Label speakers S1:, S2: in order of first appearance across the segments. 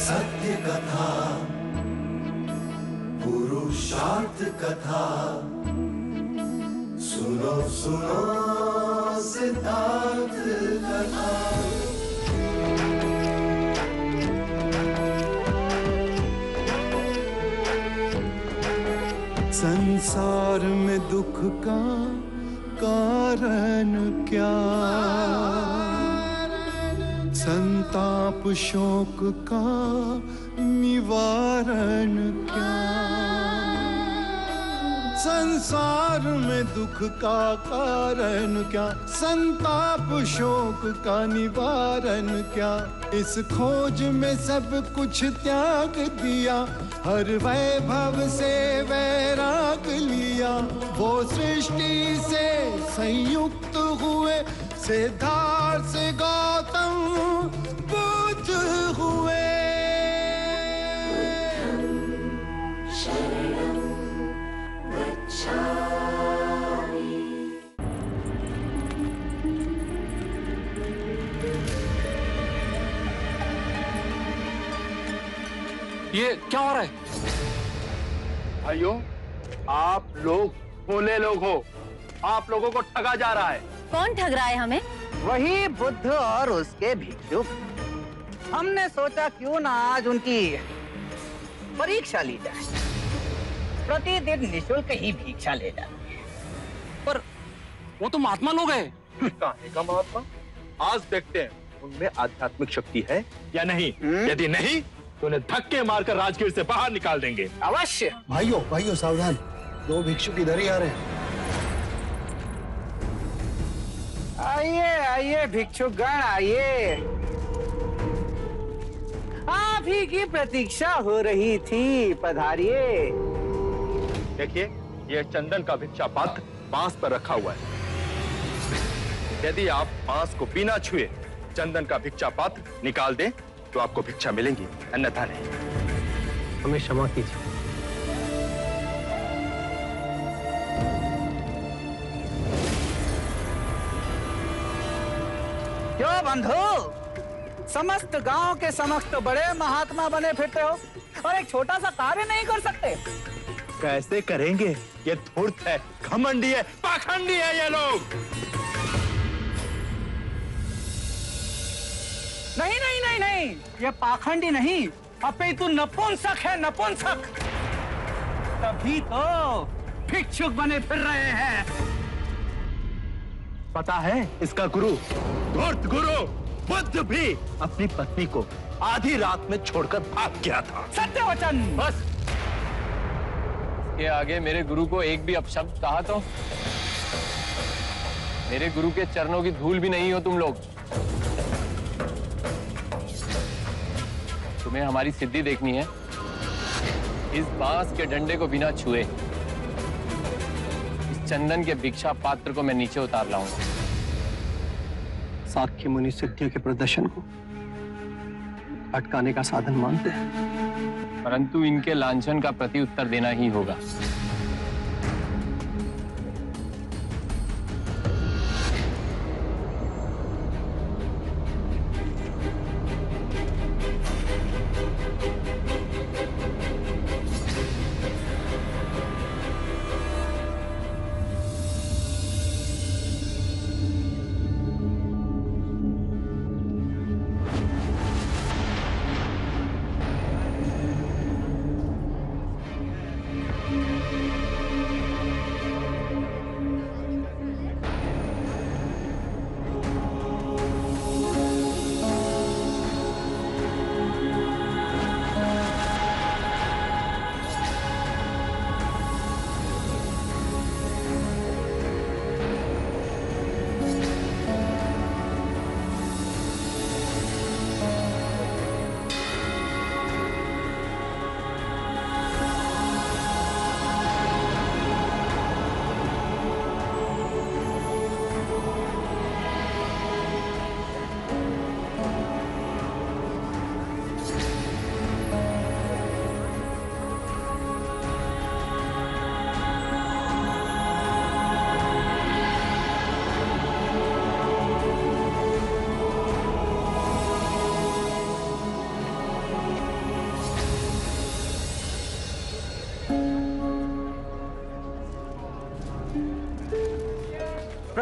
S1: सत्य कथा, पुरुषार्थ कथा, सुनो सुनो सिद्धार्थ कथा। संसार में दुख का कारण क्या, संताप शोक का निवारण क्या। संसार में दुख का कारण क्या, संताप शोक का निवारण क्या। इस खोज में सब कुछ त्याग दिया, हर वैभव से वैराग लिया। वो सृष्टि से संयुक्त हुए, सिद्धार्थ से गौतम बुद्ध हुए।
S2: ये क्या हो रहा है?
S3: भाइयों, आप लोग भोले लोग हो, आप लोगों को ठगा जा रहा है।
S4: कौन ठग रहा है हमें?
S5: वही बुद्ध और उसके भिक्षुक। हमने सोचा क्यों ना आज उनकी परीक्षा ली जाए। प्रतिदिन निःशुल्क ही भिक्षा ले जाते हैं।
S2: पर वो तो महात्मा लोग हैं।
S3: कहां का महात्मा? आज देखते हैं उनमें आध्यात्मिक शक्ति है या नहीं। यदि नहीं तो उन्हें धक्के मारकर राजगीर से बाहर निकाल देंगे।
S5: अवश्य।
S6: भाइयों भाइयों सावधान, दो भिक्षुक इधर ही आ रहे हैं।
S5: आइए आइए भिक्षुकगण आइए। आप ही की प्रतीक्षा हो रही थी, पधारिए।
S3: देखिए, यह चंदन का भिक्षा पात्र बांस पर रखा हुआ है। यदि आप बांस को बिना छुए चंदन का भिक्षा पात्र निकाल दें तो आपको भिक्षा मिलेगी, अन्यथा नहीं।
S6: हमें क्षमा कीजिए।
S5: क्यों बंधु, समस्त गांव के समस्त बड़े महात्मा बने फिरते हो और एक छोटा सा कार्य नहीं कर सकते?
S3: कैसे करेंगे? ये धूर्त है, घमंडी है, पाखंडी है ये लोग।
S5: नहीं नहीं नहीं नहीं, ये पाखंडी नहीं, अपितु नपुंसक है, नपुंसक। तभी तो भिक्षुक बने फिर रहे हैं।
S3: पता है इसका गुरु, धूर्त गुरु बुद्ध भी अपनी पत्नी को आधी रात में छोड़कर भाग गया था।
S5: सत्य वचन।
S3: बस
S2: के आगे मेरे गुरु को एक भी अपशब्द कहा तो मेरे गुरु के चरणों की धूल भी नहीं हो तुम लोग। तुम्हें हमारी सिद्धि देखनी है। इस बांस के डंडे को बिना छुए इस चंदन के भिक्षा पात्र को मैं नीचे उतार लाऊंगा।
S6: साक्य मुनि सिद्धियों के प्रदर्शन को अटकाने का साधन मानते हैं,
S2: परंतु इनके लांछन का प्रत्युत्तर देना ही होगा।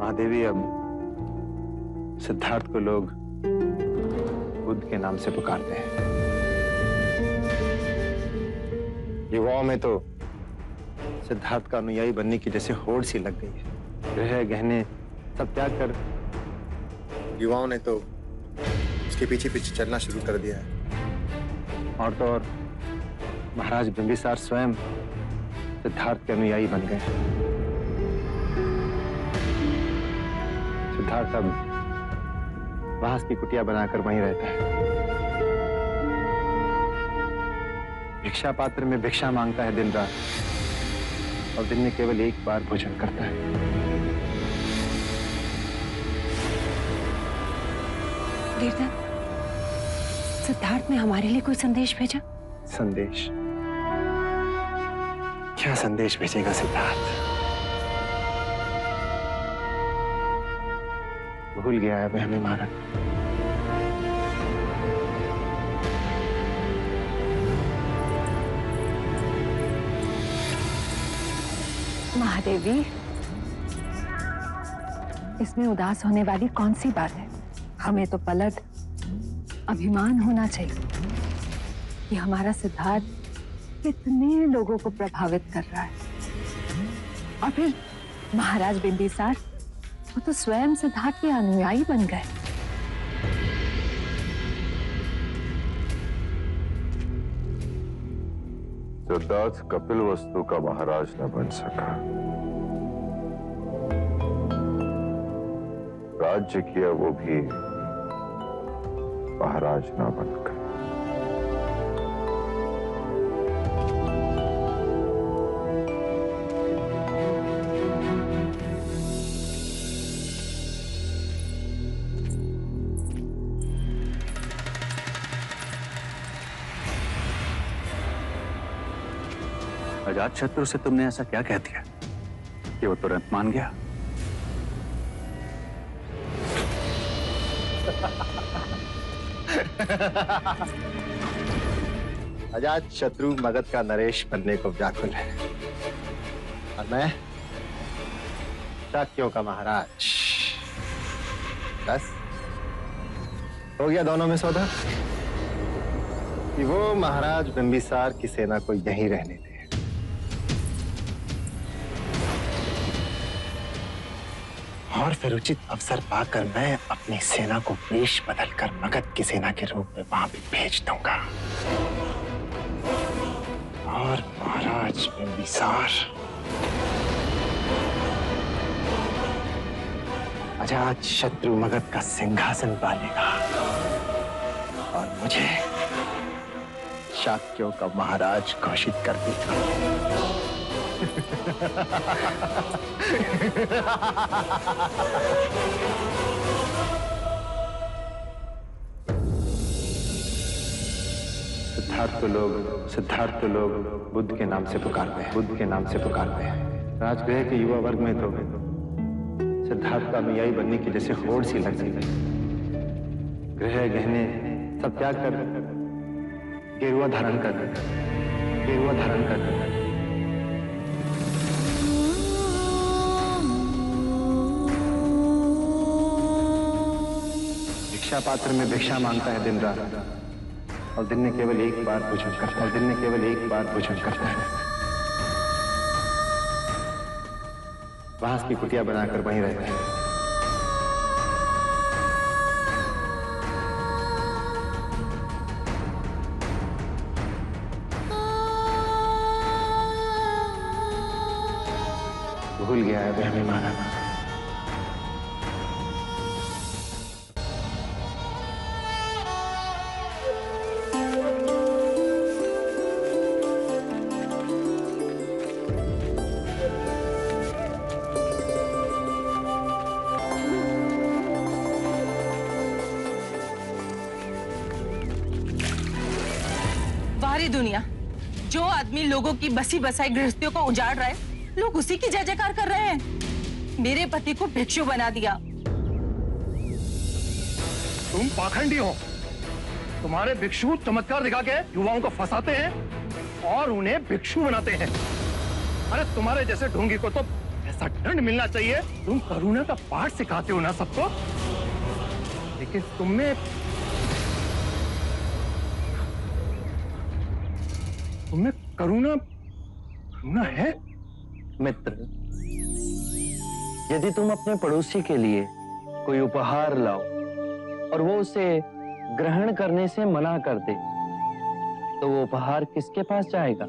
S7: महादेवी, अब सिद्धार्थ को लोग बुद्ध के नाम से पुकारते हैं। युवाओं में तो सिद्धार्थ का अनुयायी बनने की जैसे होड़ सी लग गई है। गृह गहने सब त्याग कर युवाओं ने तो उसके पीछे पीछे चलना शुरू कर दिया है। और तो और महाराज बिंबिसार स्वयं सिद्धार्थ के अनुयायी बन गए। सिद्धार्थ अब बांस की कुटिया बनाकर वहीं रहता है। भिक्षा पात्र में भिक्षा मांगता है दिन रात, और दिन में केवल एक बार भोजन करता है।
S8: वीरदत्त, सिद्धार्थ ने हमारे लिए कोई संदेश भेजा?
S7: संदेश? क्या संदेश भेजेगा सिद्धार्थ? भूल गया है वह हमें महाराज।
S9: महादेवी, इसमें उदास होने वाली कौन सी बात है? हमें तो पलट अभिमान होना चाहिए कि हमारा सिद्धार्थ कितने लोगों को प्रभावित कर रहा है। और फिर महाराज बिंबिसार, वो तो स्वयं सिद्धार्थ के अनुयायी बन गए।
S10: सिद्धार्थ कपिलवस्तु का महाराज न बन सका, राज्य किया वो भी महाराज न बनकर।
S4: अजात शत्रु से तुमने ऐसा क्या कह दिया कि वो तुरंत मान गया?
S7: अजात शत्रु मगध का नरेश बनने को व्याकुल है, और मैं शाक्यों का महाराज। बस हो गया दोनों में सौदा कि वो महाराज बिंबिसार की सेना को यहीं रहने दे, और फिर उचित अवसर पाकर मैं अपनी सेना को वेश बदलकर मगध की सेना के रूप में वहां भी भेज दूंगा। और महाराज बिंबिसार अजात शत्रु मगध का सिंहासन पालेगा, और मुझे शाक्यों का महाराज घोषित कर देगा। सिद्धार्थ को लोग बुद्ध के नाम से पुकारते हैं। बुद्ध के नाम से पुकारते हैं। राजगृह के युवा वर्ग में तो सिद्धार्थ का अनुयायी बनने की जैसे होड़ सी लग गई। गृह गहने सब त्याग कर गेरुआ धारण कर भिक्षा पात्र में भिक्षा मांगता है दिन रात, और दिन में केवल एक बार भोजन करता है। बांस की कुटिया बनाकर वहीं रहता है। भूल गया है वह हमें महाराज।
S11: सारी दुनिया, जो आदमी लोगों की बसी बसाई गृहस्थियों को उजाड़ रहा है, लोग उसी की जय जयकार कर रहे हैं। मेरे पति को भिक्षु बना दिया।
S3: तुम पाखंडी हो। तुम्हारे भिक्षु चमत्कार दिखा के युवाओं को फंसाते हैं और उन्हें भिक्षु बनाते हैं। अरे तुम्हारे जैसे ढोंगी को तो ऐसा दंड मिलना चाहिए। तुम करुणा का पाठ सिखाते हो ना सबको, लेकिन तुम्हें करुणा है?
S12: मित्र, यदि तुम अपने पड़ोसी के लिए कोई उपहार लाओ और वो उसे ग्रहण करने से मना कर दे, तो वो उपहार किसके पास जाएगा?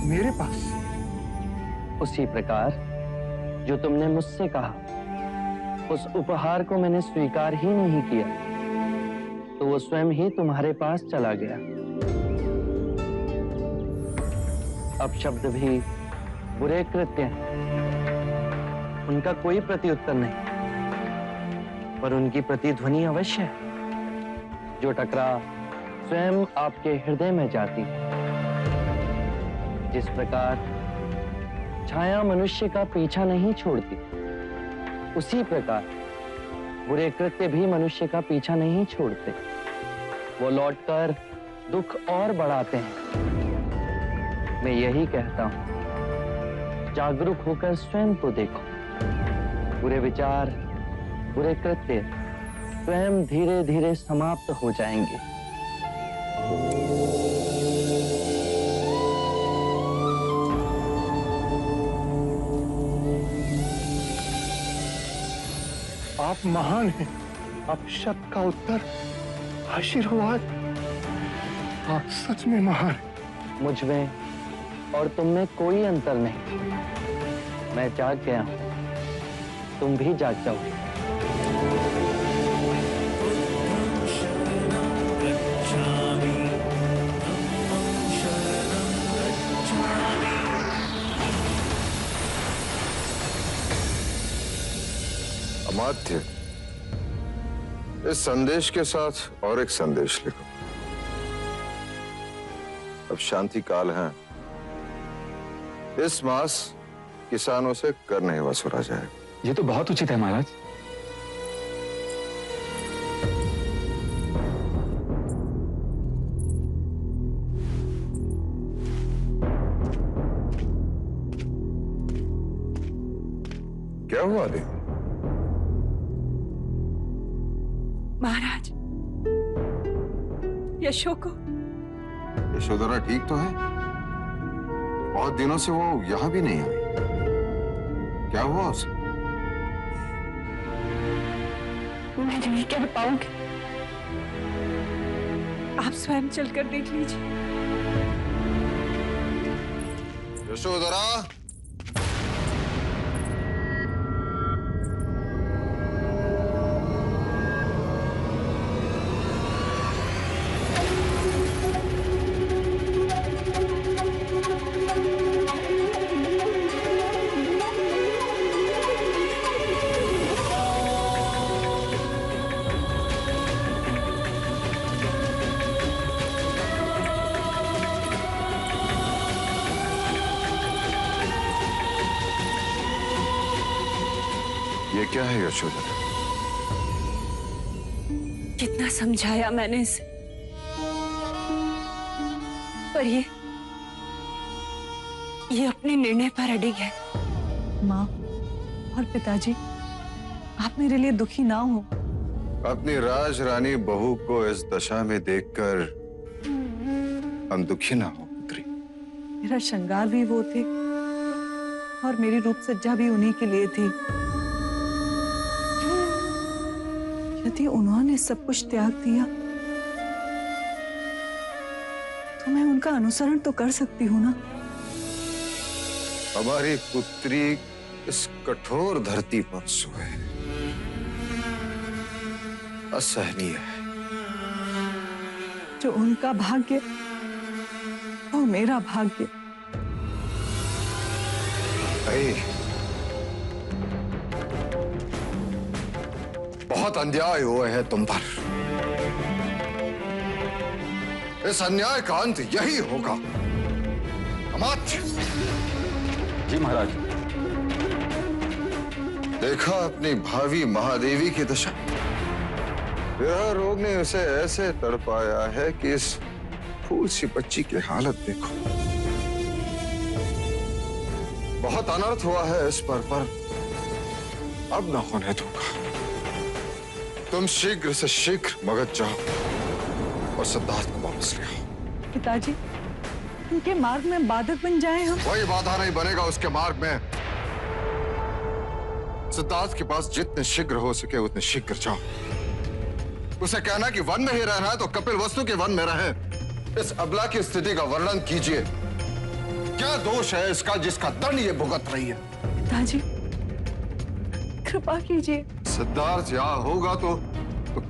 S3: मेरे पास।
S12: उसी प्रकार जो तुमने मुझसे कहा, उस उपहार को मैंने स्वीकार ही नहीं किया, तो वो स्वयं ही तुम्हारे पास चला गया। अब शब्द भी बुरे कृत्य हैं, उनका कोई प्रत्युत्तर नहीं, पर उनकी प्रतिध्वनि अवश्य है, जो टकरा स्वयं आपके हृदय में जाती है। जिस प्रकार छाया मनुष्य का पीछा नहीं छोड़ती, उसी प्रकार बुरे कृत्य भी मनुष्य का पीछा नहीं छोड़ते। वो लौटकर दुख और बढ़ाते हैं। मैं यही कहता हूं, जागरूक होकर स्वयं को देखो। बुरे विचार, बुरे कृत्य स्वयं धीरे धीरे समाप्त हो जाएंगे।
S3: आप महान हैं, आप शब्द का उत्तर, आशीर्वाद, आप सच में महान हैं।
S12: मुझ में और तुम में कोई अंतर नहीं। मैं जाग गया हूं, तुम भी जाग जाओ।
S10: अमात्य, इस संदेश के साथ और एक संदेश लिखो। अब शांति काल है, इस मास किसानों से कर नहीं वसूला जाएगा।
S13: ये तो बहुत उचित है महाराज।
S10: क्या हुआ देवी?
S8: महाराज, यशो को।
S10: यशोधरा ठीक तो है? बहुत दिनों से वो यहां भी नहीं आई। क्या हुआ उसे?
S8: मैं नहीं कह पाऊंगी, आप स्वयं चलकर देख लीजिए।
S10: यशोधरा, ये क्या है यशोधरा?
S8: कितना समझाया मैंने इसे, पर ये अपने निर्णय पर अडिग है।
S14: माँ और पिताजी, आप मेरे लिए दुखी ना हो।
S10: अपनी राजरानी बहू को इस दशा में देखकर हम दुखी ना हो पुत्री।
S14: मेरा श्रृंगार भी वो थे और मेरी रूप सज्जा भी उन्हीं के लिए थी। यदि उन्होंने सब कुछ त्याग दिया तो मैं उनका अनुसरण तो कर सकती हूँ ना।
S10: हमारी पुत्री इस कठोर धरती पर सोए, असहनीय है।
S14: जो उनका भाग्य वो मेरा भाग्य।
S10: बहुत अन्याय हुए हैं तुम पर। इस अन्याय का अंत यही होगा। अमात्य।
S13: जी महाराज।
S10: देखा अपनी भावी महादेवी की दशा। विरह रोग ने उसे ऐसे तड़पाया है कि इस फूल सी बच्ची की हालत देखो। बहुत अनर्थ हुआ है इस पर अब न होने दूंगा। तुम शीघ्र से शीघ्र मगध जाओ और सिद्धार्थ को वापस ले आओ।
S14: पिताजी, उनके मार्ग में बाधक बन जाए हम?
S10: कोई बाधा नहीं बनेगा उसके मार्ग में। सिद्धार्थ के पास जितने शीघ्र हो सके उतने शीघ्र जाओ। उसे कहना कि वन में ही रहना है तो कपिल वस्तु के वन में रहे। इस अबला की स्थिति का वर्णन कीजिए। क्या दोष है इसका जिसका दंड ये भुगत रही है?
S14: पिताजी, कृपा कीजिए।
S10: सिद्धार्थ यहाँ होगा तो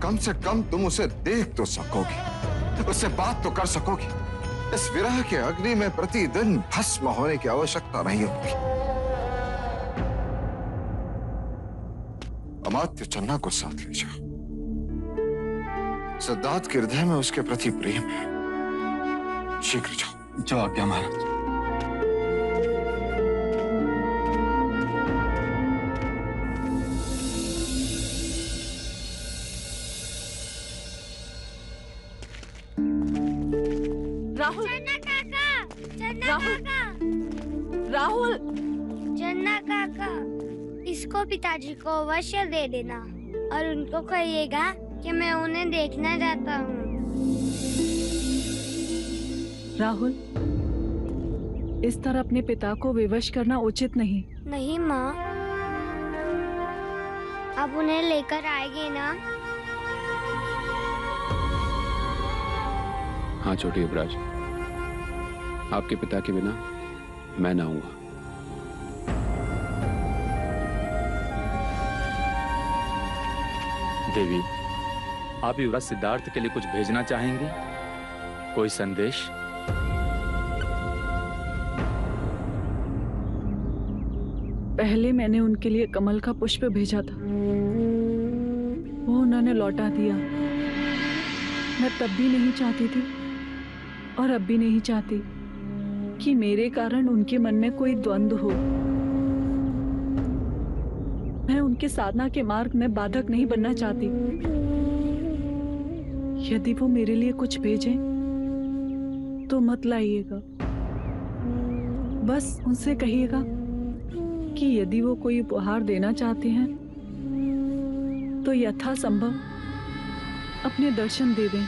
S10: कम से कम तुम उसे देख तो सकोगी, उससे बात तो कर सकोगी। इस विरह के अग्नि में प्रतिदिन भस्म होने की आवश्यकता नहीं होगी। अमात्य चन्ना को साथ ले जाओ। सिद्धार्थ के हृदय में उसके प्रति प्रेम है। शीघ्र जाओ।
S13: जो आज्ञा महाराज।
S15: राहुल,
S9: राहुल,
S15: चन्ना काका, इसको पिताजी को अवश्य दे देना और उनको कहिएगा कि मैं उन्हें देखना चाहता हूँ।
S14: राहुल, इस तरह अपने पिता को विवश करना उचित नहीं।
S15: नहीं माँ, अब उन्हें लेकर आएंगे ना?
S2: हाँ छोटे युवराज, आपके पिता के बिना मैं ना आऊंगा।
S13: देवी, आप युवराज सिद्धार्थ के लिए कुछ भेजना चाहेंगे? कोई संदेश?
S14: पहले मैंने उनके लिए कमल का पुष्प भेजा था, वो उन्होंने लौटा दिया। मैं तब भी नहीं चाहती थी और अब भी नहीं चाहती कि मेरे कारण उनके मन में कोई द्वंद्व हो। मैं उनके साधना के मार्ग में बाधक नहीं बनना चाहती। यदि वो मेरे लिए कुछ भेजें तो मत लाइएगा। बस उनसे कहिएगा कि यदि वो कोई उपहार देना चाहते हैं तो यथासंभव अपने दर्शन दे दें।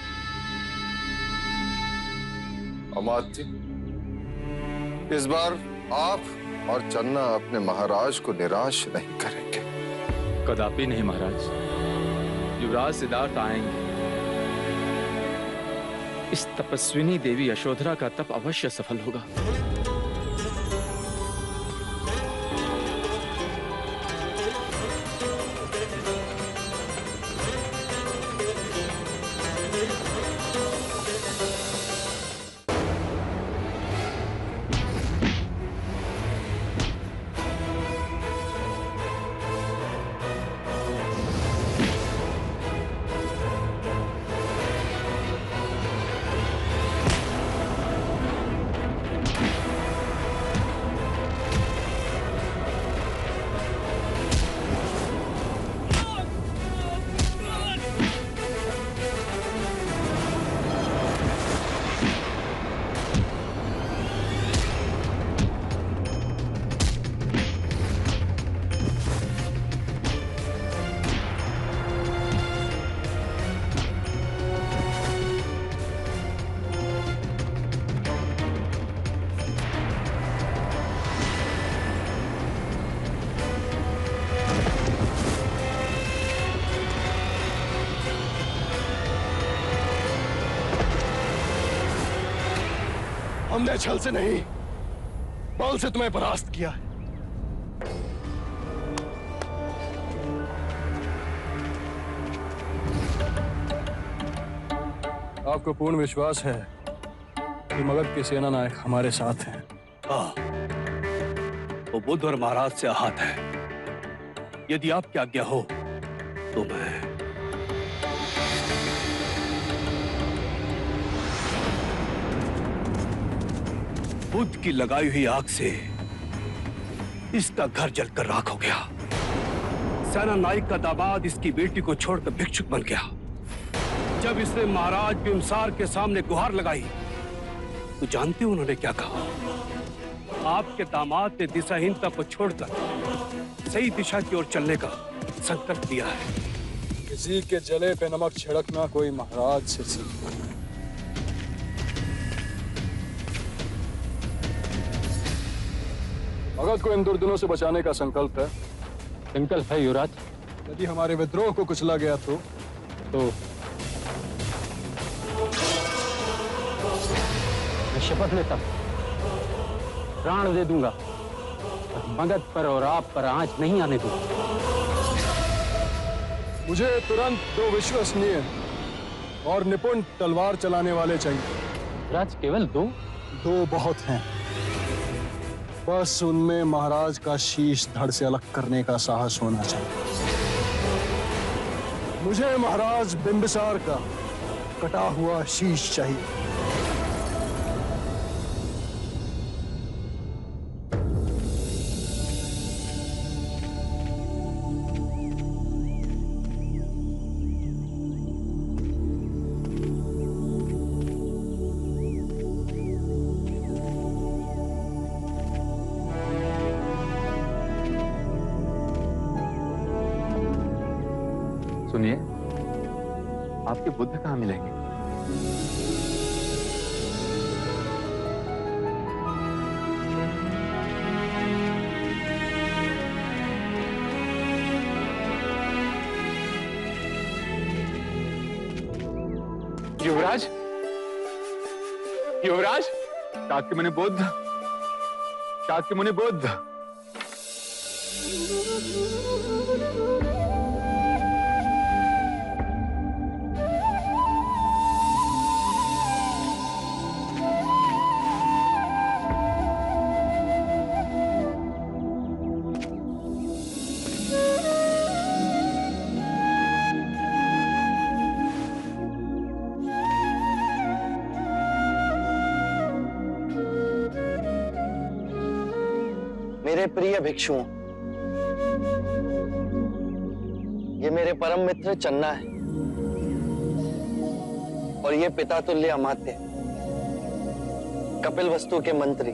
S10: अमात्य, इस बार आप और चन्ना अपने महाराज को निराश नहीं करेंगे।
S13: कदापि नहीं महाराज। युवराज सिद्धार्थ आएंगे। इस तपस्विनी देवी यशोधरा का तप अवश्य सफल होगा।
S3: हमने छल से नहीं, बल से तुम्हें परास्त किया है।
S16: आपको पूर्ण विश्वास है कि मगध के सेना नायक हमारे साथ हैं?
S17: हाँ, वो बुद्ध और महाराज से आहत है। यदि आपकी आज्ञा हो तो मैं बुद्ध की लगाई हुई आग से इसका घर जलकर राख हो गया। सेना नायक का दामाद इसकी बेटी को छोड़कर भिक्षुक बन गया। जब इसने महाराज बिम्सार के सामने गुहार लगाई तो जानते हो उन्होंने क्या कहा? आपके दामाद ने दिशाहीनता को छोड़कर सही दिशा की ओर चलने का संकल्प लिया है।
S16: किसी के जले पे नमक छिड़कना कोई महाराज से सीखा। मगध को इन दुर्दिनों से बचाने का संकल्प है।
S13: संकल्प है युवराज।
S16: यदि हमारे विद्रोह को कुचला गया तो
S13: मैं शपथ लेता हूं, प्राण दे दूंगा, मगध पर और आप पर आंच नहीं आने दूंगा।
S16: मुझे तुरंत 2 विश्वसनीय और निपुण तलवार चलाने वाले चाहिए।
S13: राज केवल
S16: 2 बहुत हैं। बस उनमें महाराज का शीश धड़ से अलग करने का साहस होना चाहिए। मुझे महाराज बिंबिसार का कटा हुआ शीश चाहिए।
S13: सुनिए, आपके बुद्ध कहाँ मिलेंगे?
S2: युवराज, युवराज,
S13: शाक्यमुनि बुद्ध, शाक्यमुनि बुद्ध।
S12: मेरे प्रिय भिक्षुओं, ये मेरे परम मित्र चन्ना है और ये पिता तुल्य अमात्य कपिलवस्तु के मंत्री।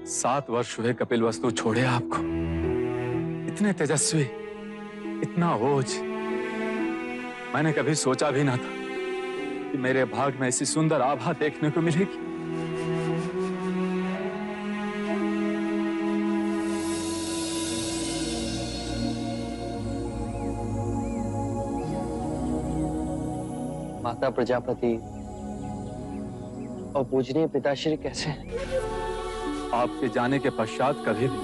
S13: सात वर्ष हुए कपिलवस्तु छोड़े आपको। इतने तेजस्वी, इतना ओज, मैंने कभी सोचा भी ना था कि मेरे भाग में ऐसी सुंदर आभा देखने को मिलेगी।
S12: माता प्रजापति और पूजनीय पिताश्री कैसे हैं?
S13: आपके जाने के पश्चात कभी भी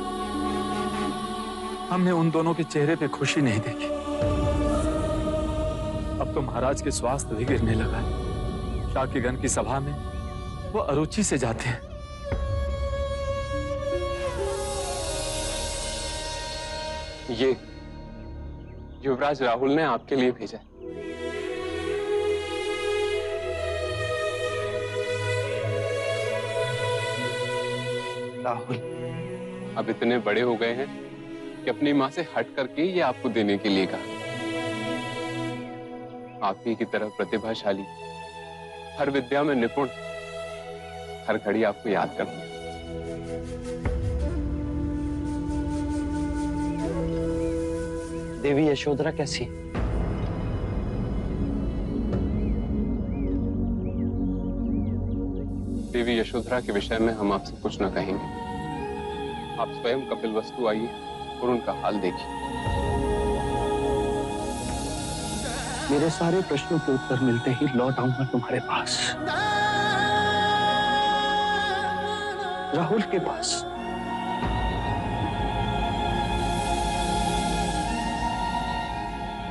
S13: हमने उन दोनों के चेहरे पे खुशी नहीं देखी। अब तो महाराज के स्वास्थ्य भी गिरने लगा है। शाक्यगण की सभा में वो अरुचि से जाते हैं।
S2: ये युवराज राहुल ने आपके लिए भेजा।
S12: राहुल
S2: अब इतने बड़े हो गए हैं कि अपनी माँ से हट करके ये आपको देने के लिए कहा। आप ही की तरह प्रतिभाशाली, हर विद्या में निपुण, हर घड़ी आपको याद करना।
S12: देवी यशोधरा कैसी?
S2: देवी यशोधरा के विषय में हम आपसे कुछ न कहेंगे। आप स्वयं कपिलवस्तु आइए और उनका हाल देखिए।
S12: मेरे सारे प्रश्नों के उत्तर मिलते ही लौट आऊंगा तुम्हारे पास, राहुल के पास।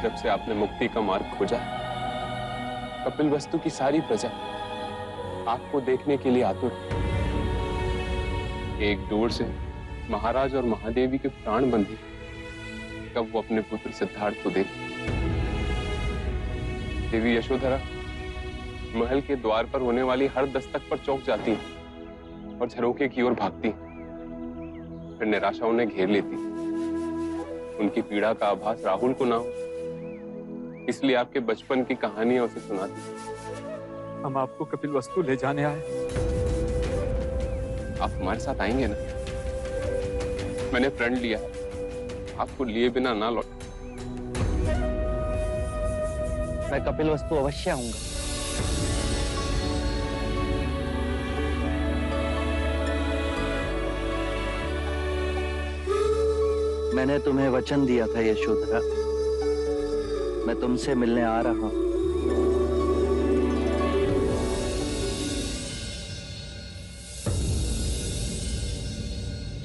S2: जब से आपने मुक्ति का मार्ग खोजा, कपिलवस्तु की सारी प्रजा आपको देखने के लिए आतुर। एक दूर से महाराज और महादेवी के प्राण बंधे, कब वो अपने पुत्र सिद्धार्थ को देख। देवी यशोधरा महल के द्वार पर होने वाली हर दस्तक पर चौंक जाती है और झरोखे की ओर भागती, फिर निराशा उन्हें घेर लेती। उनकी पीड़ा का आभास राहुल को ना हो, इसलिए आपके बचपन की कहानियां उसे सुनाती।
S13: हम आपको कपिल वस्तु ले जाने आए।
S2: आप हमारे साथ आएंगे ना? मैंने प्रण लिया, आपको लिए बिना ना लौट।
S12: मैं कपिल वस्तु अवश्य आऊंगा। मैंने तुम्हें वचन दिया था यशोधरा, मैं तुमसे मिलने आ रहा हूं।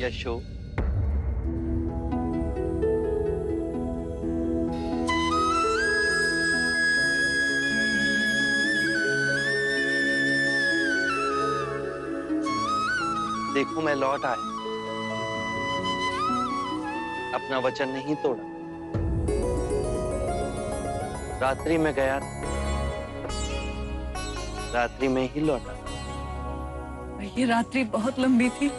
S12: यशो, देखो मैं लौट आया, अपना वचन नहीं तोड़ा। रात्रि में गया, रात्रि में ही लौटा।
S14: ये रात्रि बहुत लंबी थी।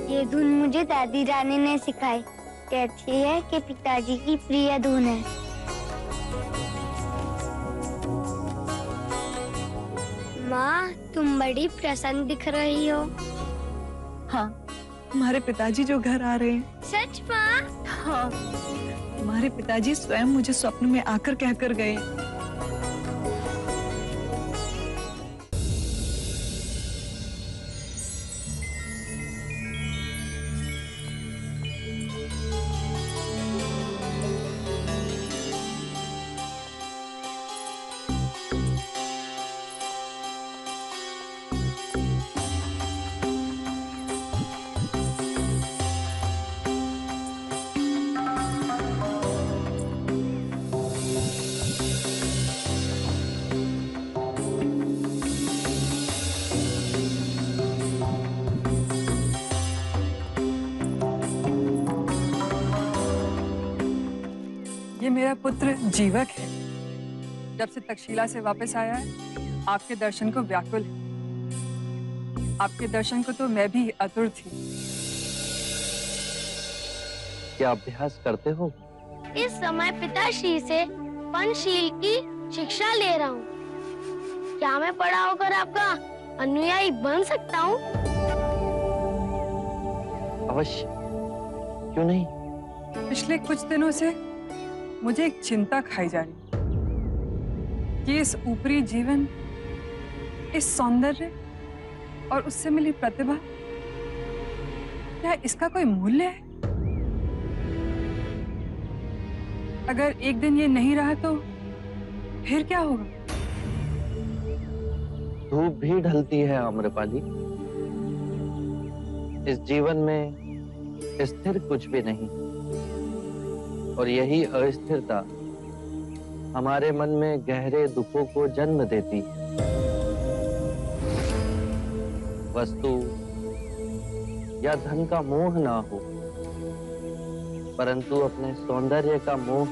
S15: ये धुन मुझे दादी रानी ने सिखाई। कहती है कि पिताजी की प्रिय धुन है। माँ, तुम बड़ी प्रसन्न दिख रही हो।
S14: हाँ, तुम्हारे पिताजी जो घर आ रहे हैं।
S15: सच माँ?
S14: हाँ, तुम्हारे पिताजी स्वयं मुझे स्वप्न में आकर कहकर गए।
S18: ये मेरा पुत्र जीवक है। जब से तक्षशिला से वापस आया है, आपके दर्शन को व्याकुल है। आपके दर्शन को तो मैं भी आतुर थी।
S12: क्या अभ्यास करते हो?
S15: इस समय पिताश्री से पंचशील की शिक्षा ले रहा हूँ। क्या मैं बड़ा होकर आपका अनुयायी बन सकता हूँ?
S12: अवश्य, क्यों नहीं?
S18: पिछले कुछ दिनों से मुझे एक चिंता खाई जा रही कि इस ऊपरी जीवन, इस सौंदर्य और उससे मिली प्रतिभा, क्या इसका कोई मूल्य है? अगर एक दिन ये नहीं रहा तो फिर क्या होगा?
S12: धूप भी ढलती है आम्रपाली। इस जीवन में स्थिर कुछ भी नहीं, और यही अस्थिरता हमारे मन में गहरे दुखों को जन्म देती है। वस्तु या धन का मोह ना हो, परंतु अपने सौंदर्य का मोह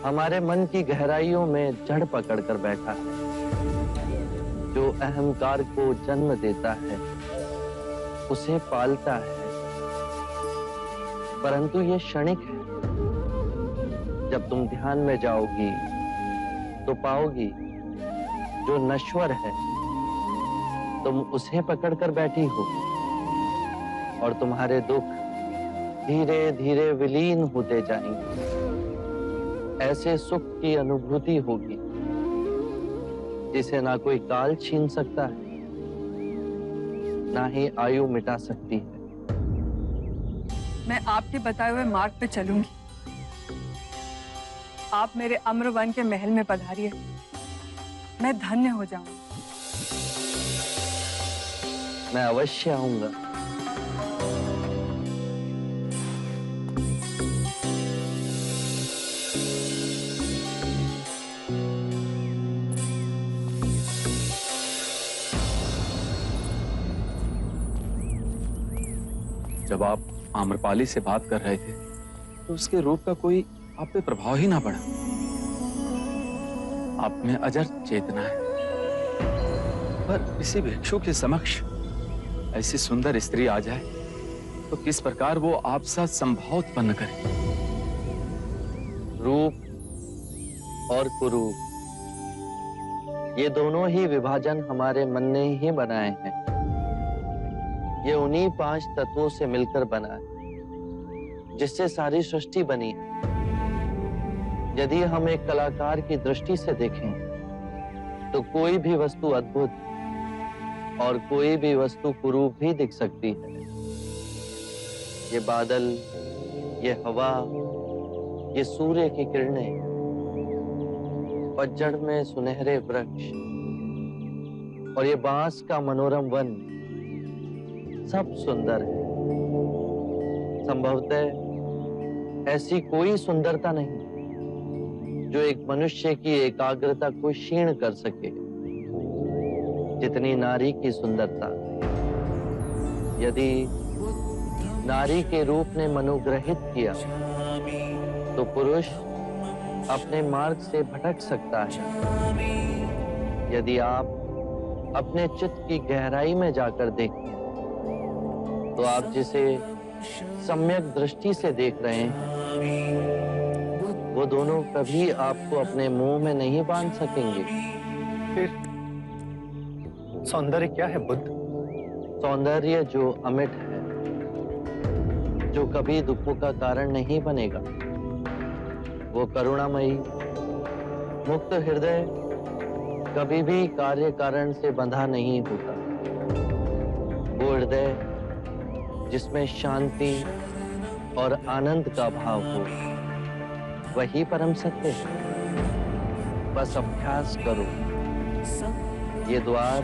S12: हमारे मन की गहराइयों में जड़ पकड़कर बैठा है, जो अहंकार को जन्म देता है, उसे पालता है, परंतु ये क्षणिक है। जब तुम ध्यान में जाओगी तो पाओगी जो नश्वर है तुम उसे पकड़कर बैठी हो और तुम्हारे दुख धीरे धीरे विलीन होते जाएंगे। ऐसे सुख की अनुभूति होगी जिसे ना कोई काल छीन सकता है, ना ही आयु मिटा सकती है।
S18: मैं आपके बताए हुए मार्ग पे चलूंगी। आप मेरे अम्रवन के महल में पधारिए, मैं धन्य हो जाऊंगी।
S12: मैं अवश्य आऊंगा।
S13: जब आप आम्रपाली से बात कर रहे थे तो उसके रूप का कोई आप पे प्रभाव ही ना पड़ा। आप में अजर चेतना है, पर किसी भिक्षु के समक्ष ऐसी सुंदर स्त्री आ जाए तो किस प्रकार वो आप साथ संभाव उत्पन्न करे।
S12: रूप और कुरूप ये दोनों ही विभाजन हमारे मन ने ही बनाए हैं। ये उन्हीं 5 तत्वों से मिलकर बना है जिससे सारी सृष्टि बनी है। यदि हम एक कलाकार की दृष्टि से देखें तो कोई भी वस्तु अद्भुत और कोई भी वस्तु कुरूप भी दिख सकती है। ये बादल, ये हवा, ये सूर्य की किरणें, पतझड़ में सुनहरे वृक्ष और ये बांस का मनोरम वन सब सुंदर है। संभवतः ऐसी कोई सुंदरता नहीं जो एक मनुष्य की एकाग्रता को क्षीण कर सके जितनी नारी की सुंदरता। यदि नारी के रूप ने मनुग्रहित किया तो पुरुष अपने मार्ग से भटक सकता है। यदि आप अपने चित्त की गहराई में जाकर देखें तो आप जिसे सम्यक दृष्टि से देख रहे हैं वो दोनों कभी आपको अपने मुंह में नहीं बांध सकेंगे।
S6: फिर सौंदर्य क्या है बुद्ध?
S12: सौंदर्य जो अमिट है, जो कभी दुखों का कारण नहीं बनेगा, वो करुणामयी मुक्त हृदय कभी भी कार्य कारण से बंधा नहीं होता। वो हृदय जिसमें शांति और आनंद का भाव हो, वही परम सत्य है। बस अभ्यास करो, ये द्वार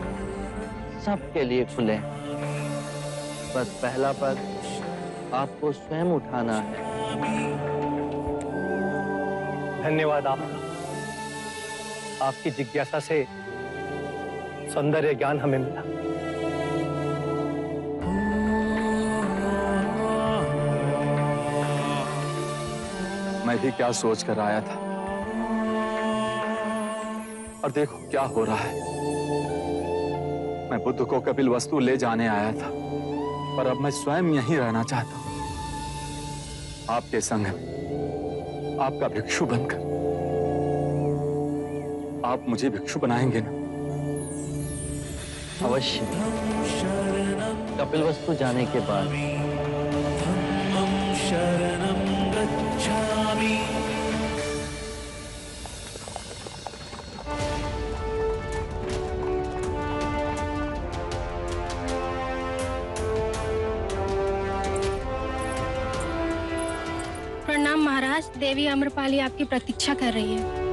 S12: सबके लिए खुले हैं। बस पहला पग आपको स्वयं उठाना है।
S6: धन्यवाद आपका। आपकी जिज्ञासा से सौंदर्य ज्ञान हमें मिला।
S13: मैं भी क्या सोच कर आया था और देखो क्या हो रहा है। मैं बुद्ध को कपिल वस्तु ले जाने आया था, पर अब मैं स्वयं यहीं रहना चाहता हूं, आपके संग में, आपका भिक्षु बनकर। आप मुझे भिक्षु बनाएंगे ना?
S12: अवश्य। कपिल वस्तु जाने के बाद
S19: प्रणाम महाराज, देवी अम्रपाली आपकी प्रतीक्षा कर रही है।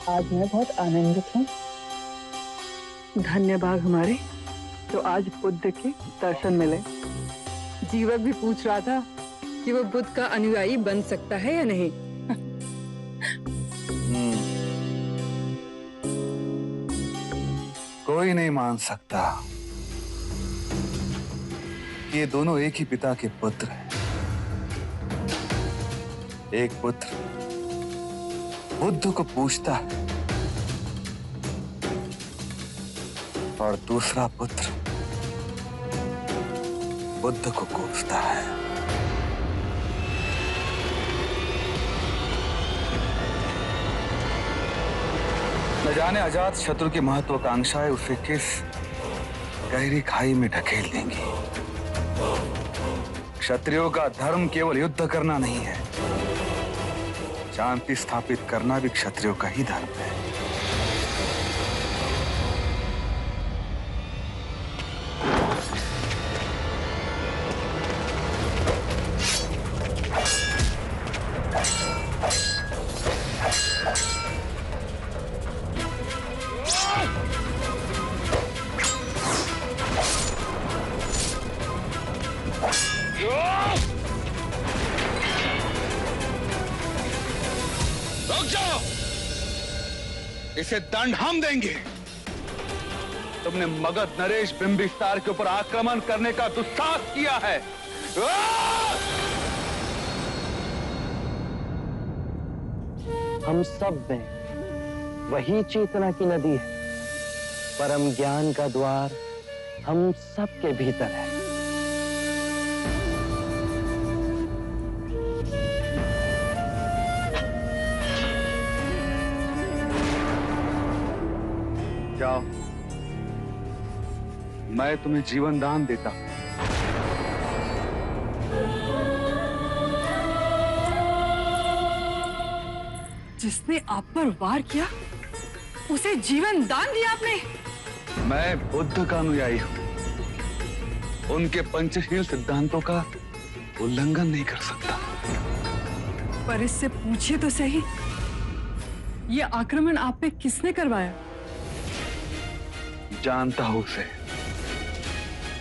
S14: आज मैं बहुत आनंदित हूँ। धन्यवाद हमारे तो आज बुद्ध के दर्शन मिले।
S18: जीवक भी पूछ रहा था कि वो बुद्ध का अनुयायी बन सकता है या नहीं।
S20: कोई नहीं मान सकता कि ये दोनों एक ही पिता के पुत्र हैं। एक पुत्र बुद्ध को पूछता है और दूसरा पुत्र बुद्ध को कोसता है। न जाने अजात शत्रु की महत्वाकांक्षाएं उसे किस गहरी खाई में ढकेल देंगी। क्षत्रियों का धर्म केवल युद्ध करना नहीं है, शांति स्थापित करना भी क्षत्रियों का ही धर्म है। रुक जाओ, इसे दंड हम देंगे।
S17: तुमने मगध नरेश बिंबिसार के ऊपर आक्रमण करने का दुस्साहस किया है।
S12: हम सब में वही चेतना की नदी है, परम ज्ञान का द्वार हम सब के भीतर है।
S20: जाओ, मैं तुम्हें जीवन दान देता हूं।
S18: जिसने आप पर वार किया उसे जीवन दान दिया आपने?
S20: मैं बुद्ध का अनुयायी हूं, उनके पंचशील सिद्धांतों का उल्लंघन नहीं कर सकता।
S18: पर इससे पूछिए तो सही, ये आक्रमण आप पे किसने करवाया?
S20: जानता हूं उसे,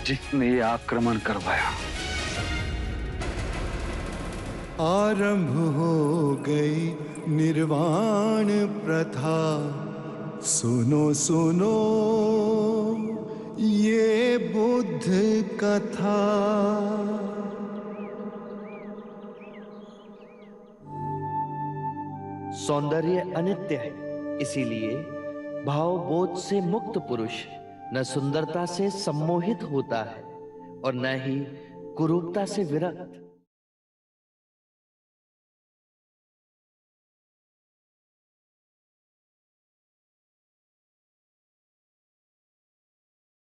S20: जिसने ये आक्रमण करवाया।
S1: आरंभ हो गई निर्वाण प्रथा, सुनो सुनो ये बुद्ध कथा।
S21: सौंदर्य अनित्य है, इसीलिए भावबोध से मुक्त पुरुष न सुंदरता से सम्मोहित होता है और न ही कुरूपता से विरक्त।